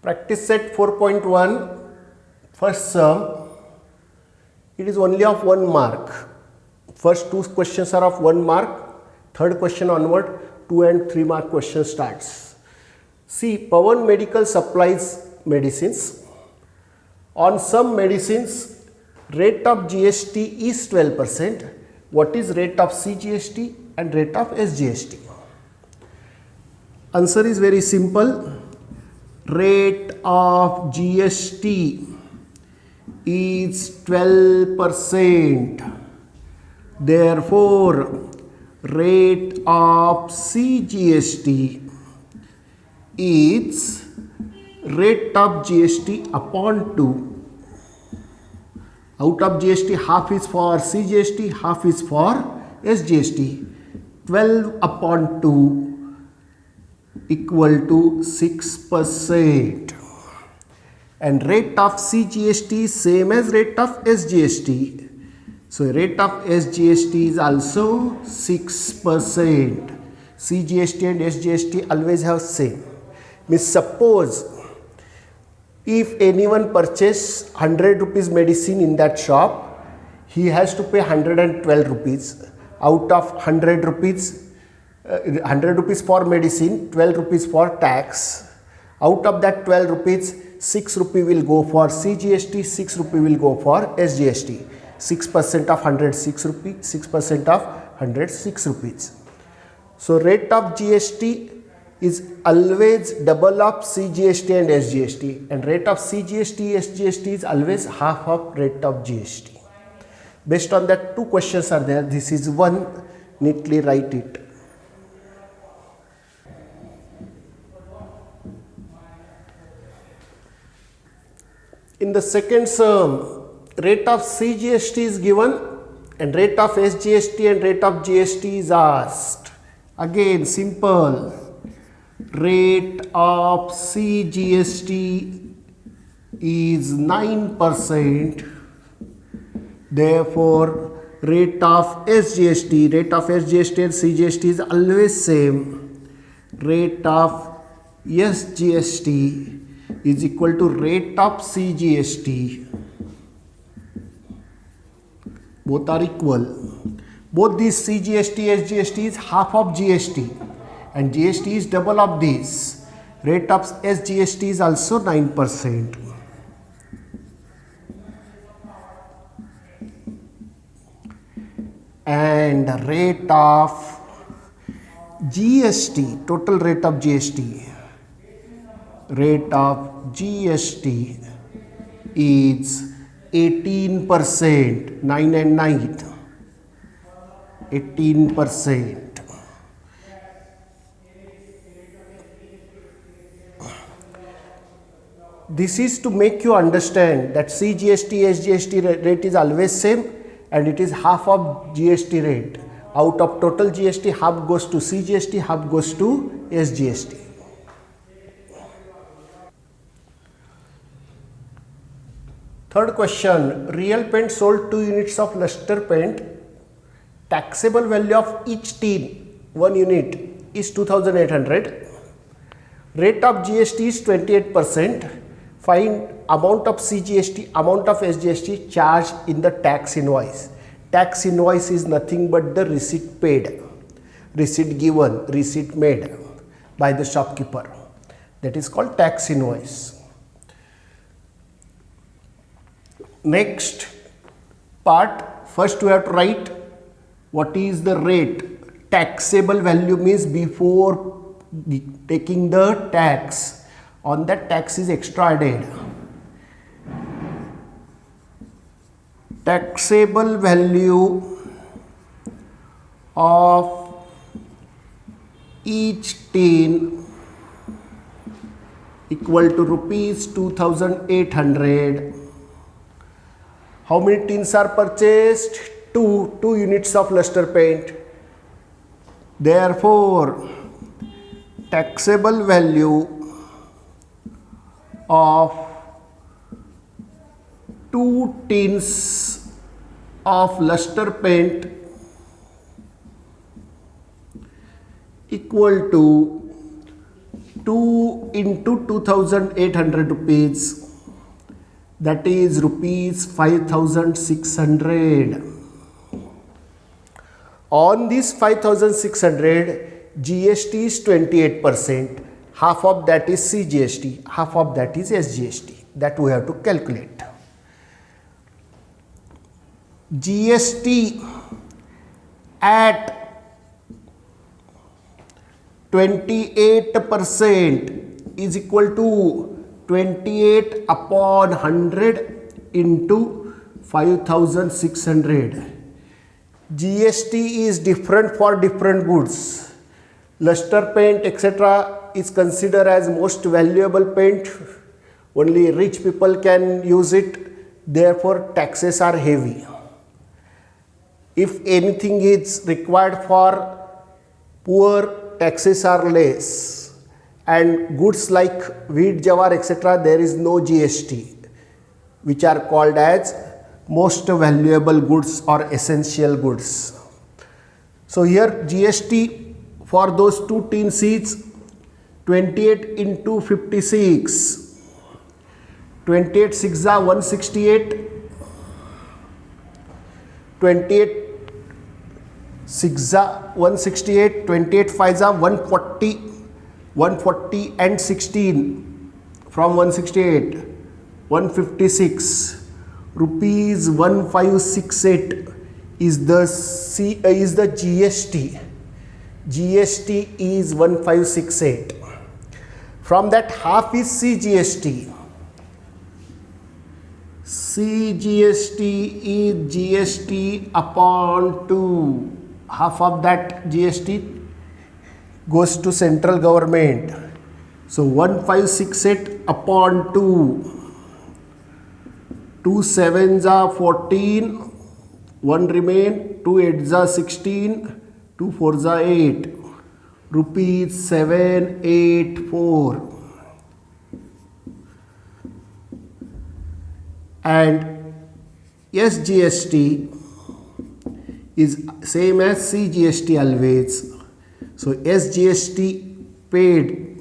Practice set 4.1, first sum. It is only of 1 mark. First 2 questions are of 1 mark. Third question onward, 2 and 3 mark question starts. See, Pawan Medical supplies medicines. On some medicines, rate of GST is 12%. What is rate of CGST and rate of SGST? Answer is very simple. Rate of GST is 12%. Therefore, rate of CGST is rate of GST upon 2. Out of GST, half is for CGST, half is for SGST. 12 upon 2 equal to 6%. And rate of CGST is same as rate of SGST. So rate of SGST is also 6%. CGST and SGST always have same. Means suppose if anyone purchase 100 rupees medicine in that shop, he has to pay 112 rupees. Out of 100 rupees, 100 rupees for medicine, 12 rupees for tax. Out of that 12 rupees, 6 rupee will go for CGST, 6 rupee will go for SGST. 6% of 100, 6 rupee, 6% of 100, 6 rupees. So rate of GST is always double of CGST and SGST, and rate of CGST, SGST is always half of rate of GST. Based on that, 2 questions are there. This is one, neatly write it. In the second sum, rate of CGST is given and rate of SGST and rate of GST is asked. Again, simple. Rate of CGST is 9%. Therefore, rate of SGST and CGST is always same. Rate of SGST is equal to rate of CGST. Both are equal. Both these CGST, SGST is half of GST and GST is double of this. Rate of SGST is also 9%. And rate of GST, total rate of GST, rate of GST is 18%, 9 and 9, 18%. This is to make you understand that CGST, SGST rate is always same and it is half of GST rate. Out of total GST, half goes to CGST, half goes to SGST. Third question, real paint sold 2 units of luster paint. Taxable value of each tin, 1 unit, is 2,800. Rate of GST is 28%. Find amount of CGST, amount of SGST charged in the tax invoice. Tax invoice is nothing but the receipt paid, receipt given, receipt made by the shopkeeper. That is called tax invoice. Next part, first we have to write what is the rate. Taxable value means before taking the tax, on that tax is extra added. Taxable value of each tin equal to rupees 2,800. How many tins are purchased? 2 units of luster paint. Therefore, taxable value of 2 tins of luster paint equal to 2 into 2,800 rupees, that is rupees 5,600. On this 5,600, GST is 28%. Half of that is CGST, half of that is SGST. That we have to calculate. GST at 28% is equal to 28 upon 100 into 5,600. GST is different for different goods. Luster paint etc. is considered as most valuable paint. Only rich people can use it. Therefore, taxes are heavy. If anything is required for poor, taxes are less. And goods like wheat, jawar etc. there is no GST, which are called as most valuable goods or essential goods. So here GST for those two tin sheets, 28 into 56, 28 6 are 168, 28 6 are 168, 28 5 are 140, 140 and 16 from 168, 156. Rupees 1568 is the GST. GST is 1568. From that, half is CGST. CGST is GST upon 2. Half of that GST goes to central government. So 1568 upon 2. 2 sevens are 14, 1 remain, 2 eights are 16, 2 fours are 8, rupees 784. And SGST is same as CGST always. So SGST paid,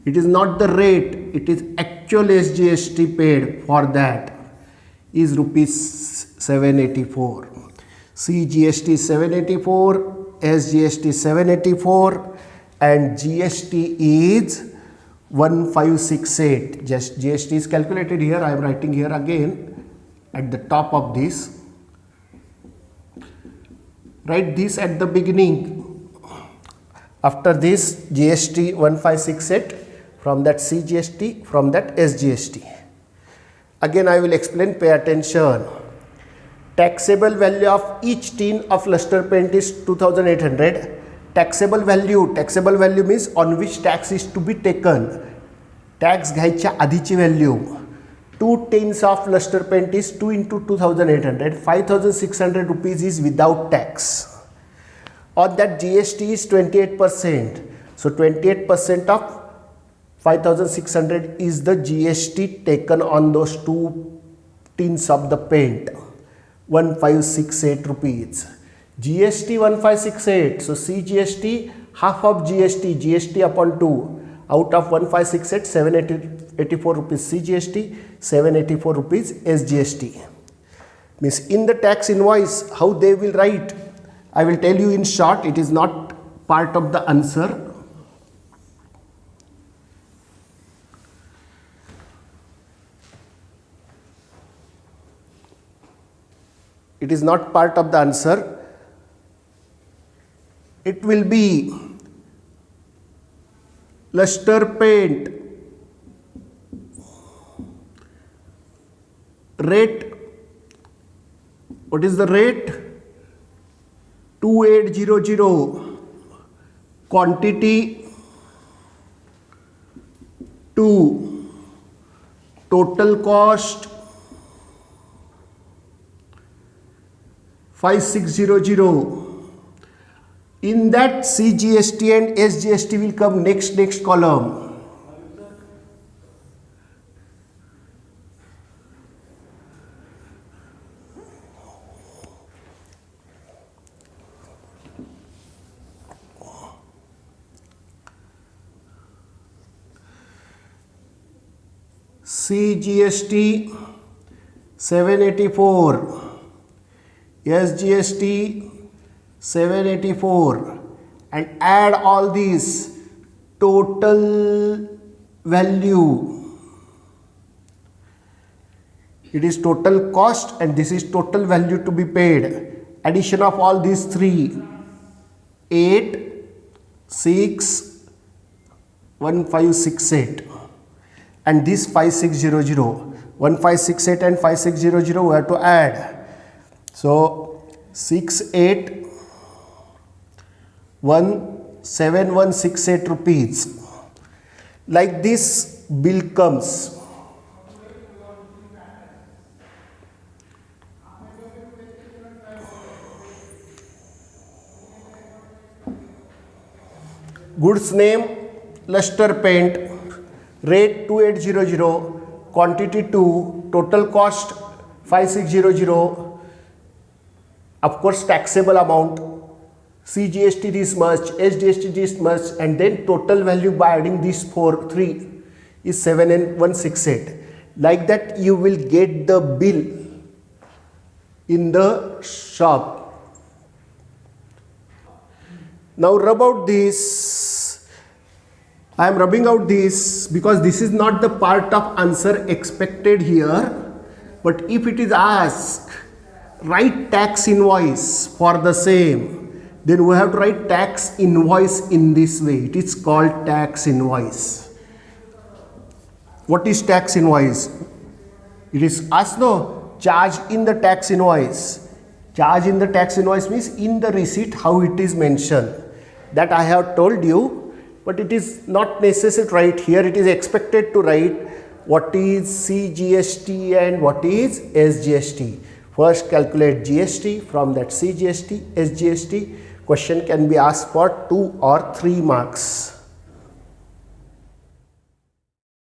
it is not the rate, it is actual SGST paid for that is rupees 784. CGST 784, SGST 784 and GST is 1568. Just GST is calculated here. I am writing here again at the top of this. Write this at the beginning. After this GST 1568, from that CGST, from that SGST. Again I will explain, pay attention. Taxable value of each tin of luster paint is 2,800. Taxable value means on which tax is to be taken. Tax घ्यायच्या आधीची value. 2 tins of luster paint is 2 into 2,800. 5,600 rupees is without tax. On that GST is 28%. So 28% of 5,600 is the GST taken on those 2 tins of the paint. 1568 rupees. GST 1568. So CGST half of GST upon 2. Out of 1568, 784 rupees CGST, 784 rupees SGST. Means in the tax invoice, how they will write, I will tell you in short, it is not part of the answer. It is not part of the answer. It will be luster paint rate. What is the rate? 2800. Quantity 2. Total cost 5600. In that CGST and SGST will come next column. CGST 784, SGST 784, and add all these total value. It is total cost and this is total value to be paid. Addition of all these three, 8, 6, 1568, and this 5600. 1568 and 5600 we have to add. So 7168 rupees. Like this bill comes. Goods name Luster Paint, rate 2800, quantity 2, total cost 5600, of course taxable amount, CGST this much, SGST this much, and then total value by adding these 3 is 7168. Like that you will get the bill in the shop. Now rub out this. I am rubbing out this because this is not the part of answer expected here. But if it is asked, write tax invoice for the same, then we have to write tax invoice in this way. It is called tax invoice. What is tax invoice? It is asked, no, charge in the tax invoice. Charge in the tax invoice means in the receipt how it is mentioned. That I have told you. But it is not necessary to write here. It is expected to write what is CGST and what is SGST. First calculate GST, from that CGST, SGST. Question can be asked for 2 or 3 marks.